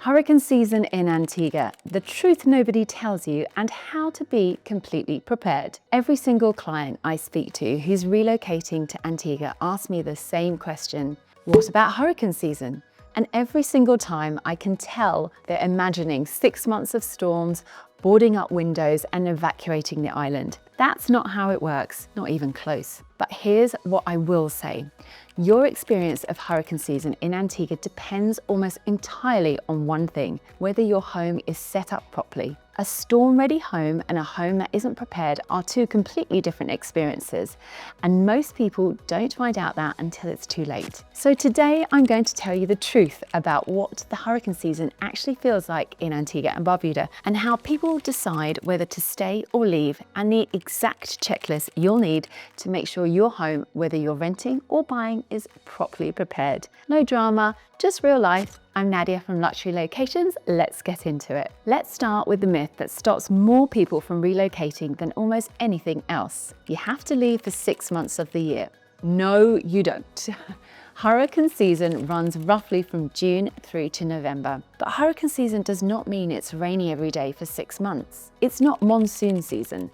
Hurricane season in Antigua, the truth nobody tells you and how to be completely prepared. Every single client I speak to who's relocating to Antigua asks me the same question: what about hurricane season? And every single time I can tell they're imagining 6 months of storms, boarding up windows and evacuating the island. That's not how it works, not even close. But here's what I will say. Your experience of hurricane season in Antigua depends almost entirely on one thing: whether your home is set up properly. A storm-ready home and a home that isn't prepared are two completely different experiences, and most people don't find out that until it's too late. So today I'm going to tell you the truth about what the hurricane season actually feels like in Antigua and Barbuda, and how people decide whether to stay or leave, and the exact checklist you'll need to make sure your home, whether you're renting or buying, is properly prepared. No drama, just real life. I'm Nadia from Luxury Locations. Let's get into it. Let's start with the myth that stops more people from relocating than almost anything else. You have to leave for 6 months of the year. No, you don't. Hurricane season runs roughly from June through to November. But hurricane season does not mean it's rainy every day for 6 months. It's not monsoon season.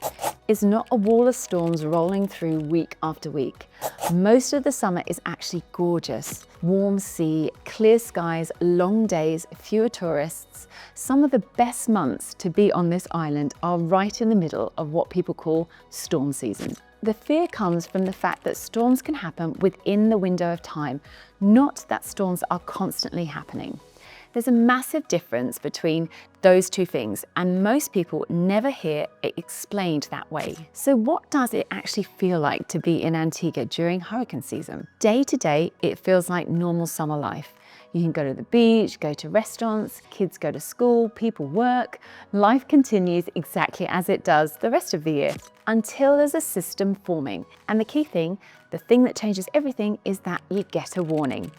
It's not a wall of storms rolling through week after week. Most of the summer is actually gorgeous. Warm sea, clear skies, long days, fewer tourists. Some of the best months to be on this island are right in the middle of what people call storm season. The fear comes from the fact that storms can happen within the window of time, not that storms are constantly happening. There's a massive difference between those two things, and most people never hear it explained that way. So what does it actually feel like to be in Antigua during hurricane season? Day to day, it feels like normal summer life. You can go to the beach, go to restaurants, kids go to school, people work. Life continues exactly as it does the rest of the year, until there's a system forming. And the key thing, the thing that changes everything, is that you get a warning.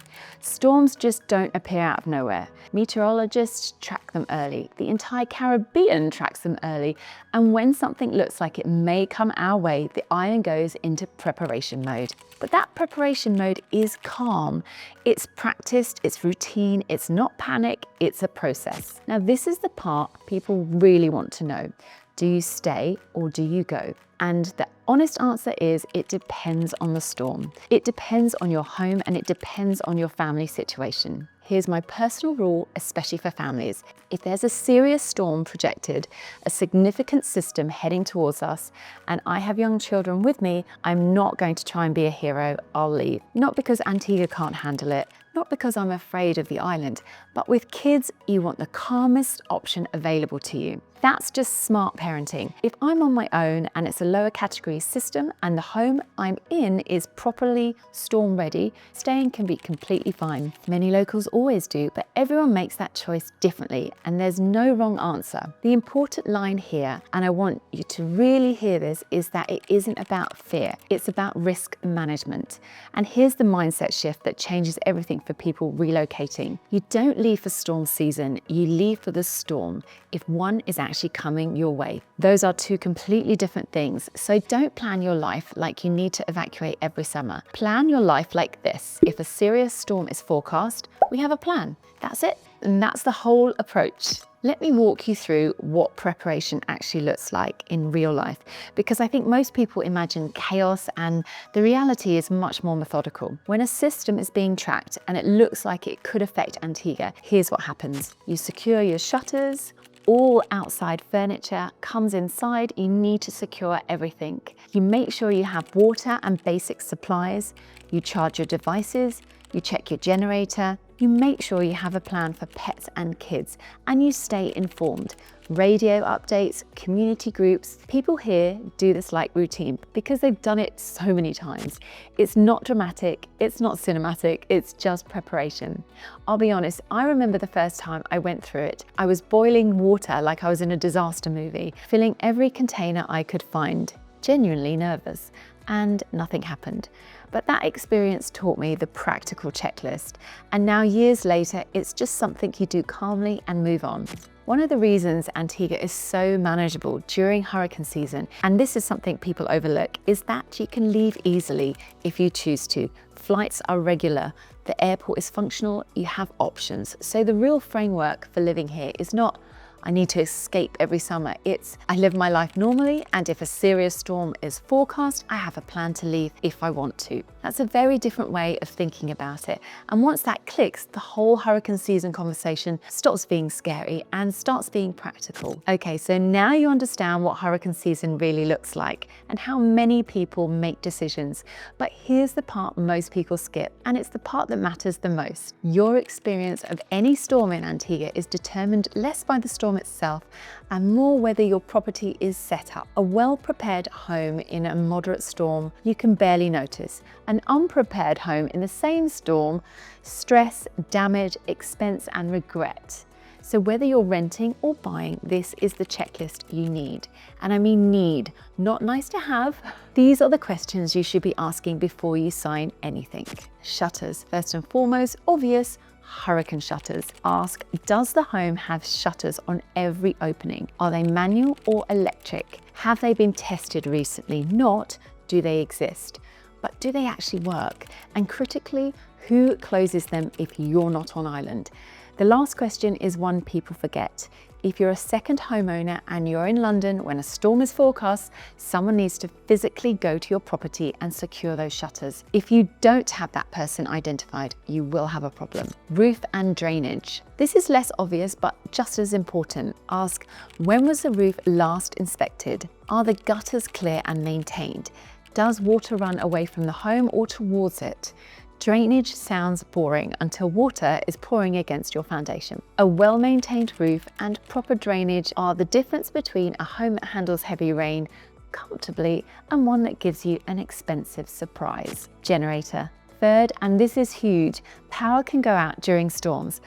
Storms just don't appear out of nowhere. Meteorologists track them early. The entire Caribbean tracks them early. And when something looks like it may come our way, the island goes into preparation mode. But that preparation mode is calm. It's practiced, it's routine, it's not panic, it's a process. Now, this is the part people really want to know. Do you stay or do you go? And the honest answer is it depends on the storm. It depends on your home and it depends on your family situation. Here's my personal rule, especially for families. If there's a serious storm projected, a significant system heading towards us, and I have young children with me, I'm not going to try and be a hero. I'll leave. Not because Antigua can't handle it, not because I'm afraid of the island, but with kids, you want the calmest option available to you. That's just smart parenting. If I'm on my own and it's a lower category system and the home I'm in is properly storm ready, staying can be completely fine. Many locals always do, but everyone makes that choice differently, and there's no wrong answer. The important line here, and I want you to really hear this, is that it isn't about fear. It's about risk management. And here's the mindset shift that changes everything for people relocating. You don't leave for storm season, you leave for the storm, if one is actually coming your way. Those are two completely different things. So don't plan your life like you need to evacuate every summer. Plan your life like this. If a serious storm is forecast, we have a plan. That's it. And that's the whole approach. Let me walk you through what preparation actually looks like in real life, because I think most people imagine chaos and the reality is much more methodical. When a system is being tracked and it looks like it could affect Antigua, here's what happens. You secure your shutters. All outside furniture comes inside. You need to secure everything. You make sure you have water and basic supplies. You charge your devices. You check your generator. You make sure you have a plan for pets and kids, and you stay informed. Radio updates, community groups. People here do this like routine because they've done it so many times. It's not dramatic, it's not cinematic, it's just preparation. I'll be honest, I remember the first time I went through it. I was boiling water like I was in a disaster movie, filling every container I could find, genuinely nervous, and nothing happened. But that experience taught me the practical checklist. And now years later, it's just something you do calmly and move on. One of the reasons Antigua is so manageable during hurricane season, and this is something people overlook, is that you can leave easily if you choose to. Flights are regular, the airport is functional, you have options. So the real framework for living here is not, I need to escape every summer. It's, I live my life normally, and if a serious storm is forecast, I have a plan to leave if I want to. That's a very different way of thinking about it. And once that clicks, the whole hurricane season conversation stops being scary and starts being practical. Okay, so now you understand what hurricane season really looks like and how many people make decisions. But here's the part most people skip, and it's the part that matters the most. Your experience of any storm in Antigua is determined less by the storm itself and more whether your property is set up. A well-prepared home in a moderate storm you can barely notice. An unprepared home in the same storm, stress, damage, expense and regret. So whether you're renting or buying, this is the checklist you need. And I mean need, not nice to have. These are the questions you should be asking before you sign anything. Shutters, first and foremost, obvious. Hurricane shutters. Ask, does the home have shutters on every opening? Are they manual or electric? Have they been tested recently? Not, do they exist? But do they actually work? And critically, who closes them if you're not on island? The last question is one people forget. If you're a second homeowner and you're in London when a storm is forecast, someone needs to physically go to your property and secure those shutters. If you don't have that person identified, you will have a problem. Roof and drainage. This is less obvious, but just as important. Ask, when was the roof last inspected? Are the gutters clear and maintained? Does water run away from the home or towards it? Drainage sounds boring until water is pouring against your foundation. A well-maintained roof and proper drainage are the difference between a home that handles heavy rain comfortably and one that gives you an expensive surprise. Generator. Third, and this is huge, power can go out during storms,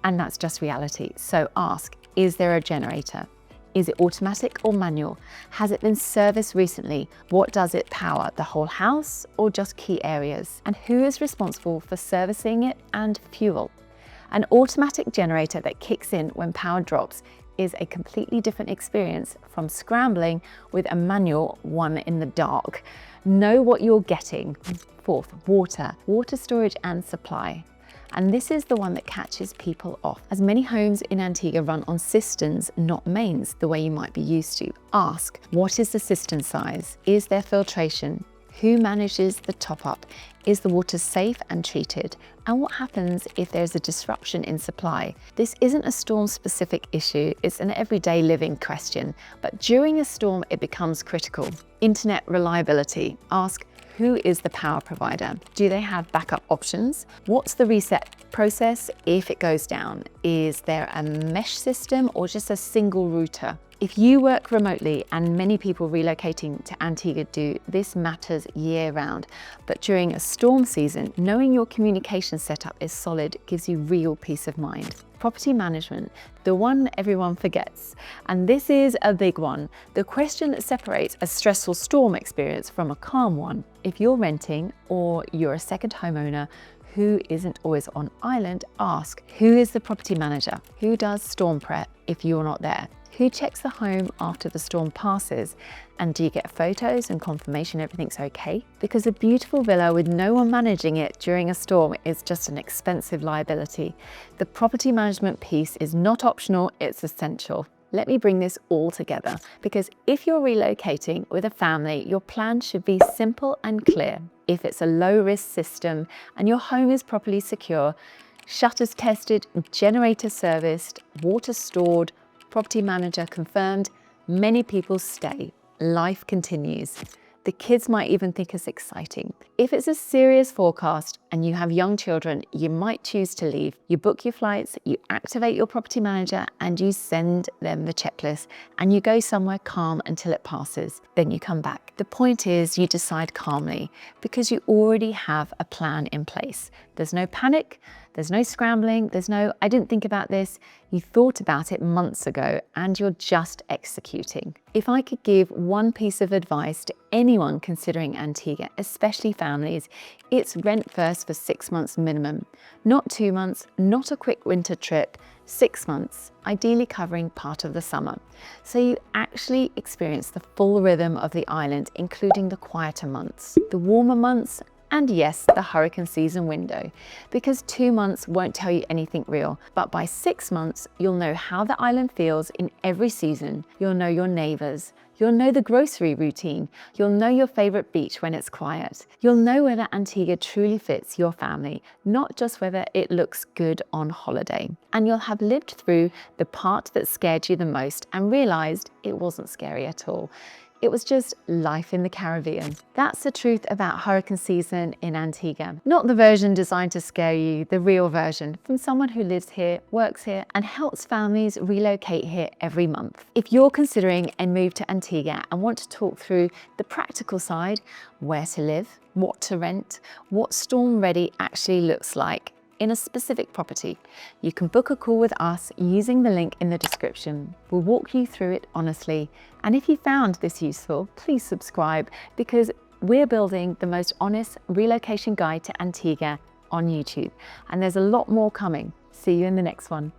and that's just reality. So ask, is there a generator? Is it automatic or manual? Has it been serviced recently? What does it power? The whole house or just key areas? And who is responsible for servicing it and fuel? An automatic generator that kicks in when power drops is a completely different experience from scrambling with a manual one in the dark. Know what you're getting. Fourth, water storage and supply. And this is the one that catches people off, as many homes in Antigua run on cisterns, not mains, the way you might be used to. Ask, what is the cistern size? Is there filtration? Who manages the top up? Is the water safe and treated? And what happens if there's a disruption in supply? This isn't a storm-specific issue, it's an everyday living question, but during a storm it becomes critical. Internet reliability. Ask, who is the power provider? Do they have backup options? What's the reset process if it goes down? Is there a mesh system or just a single router? If you work remotely, and many people relocating to Antigua do, this matters year round. But during a storm season, knowing your communication setup is solid gives you real peace of mind. Property management, the one everyone forgets. And this is a big one. The question that separates a stressful storm experience from a calm one. If you're renting or you're a second homeowner who isn't always on island, ask, who is the property manager? Who does storm prep if you're not there? Who checks the home after the storm passes? And do you get photos and confirmation everything's okay? Because a beautiful villa with no one managing it during a storm is just an expensive liability. The property management piece is not optional, it's essential. Let me bring this all together, because if you're relocating with a family, your plan should be simple and clear. If it's a low-risk system and your home is properly secure, shutters tested, generator serviced, water stored, property manager confirmed, many people stay. Life continues. The kids might even think it's exciting. If it's a serious forecast and you have young children, you might choose to leave. You book your flights, you activate your property manager, and you send them the checklist, and you go somewhere calm until it passes. Then you come back. The point is you decide calmly because you already have a plan in place. There's no panic, there's no scrambling, there's no, I didn't think about this. You thought about it months ago and you're just executing. If I could give one piece of advice to anyone considering Antigua, especially families, it's rent first for 6 months minimum. Not 2 months, not a quick winter trip, 6 months, ideally covering part of the summer. So you actually experience the full rhythm of the island, including the quieter months, the warmer months, and yes, the hurricane season window, because 2 months won't tell you anything real, but by 6 months, you'll know how the island feels in every season. You'll know your neighbors. You'll know the grocery routine. You'll know your favorite beach when it's quiet. You'll know whether Antigua truly fits your family, not just whether it looks good on holiday. And you'll have lived through the part that scared you the most and realized it wasn't scary at all. It was just life in the Caribbean. That's the truth about hurricane season in Antigua. Not the version designed to scare you, the real version from someone who lives here, works here, and helps families relocate here every month. If you're considering a move to Antigua and want to talk through the practical side, where to live, what to rent, what storm ready actually looks like in a specific property, you can book a call with us using the link in the description. We'll walk you through it honestly. And if you found this useful, please subscribe, because we're building the most honest relocation guide to Antigua on YouTube. And there's a lot more coming. See you in the next one.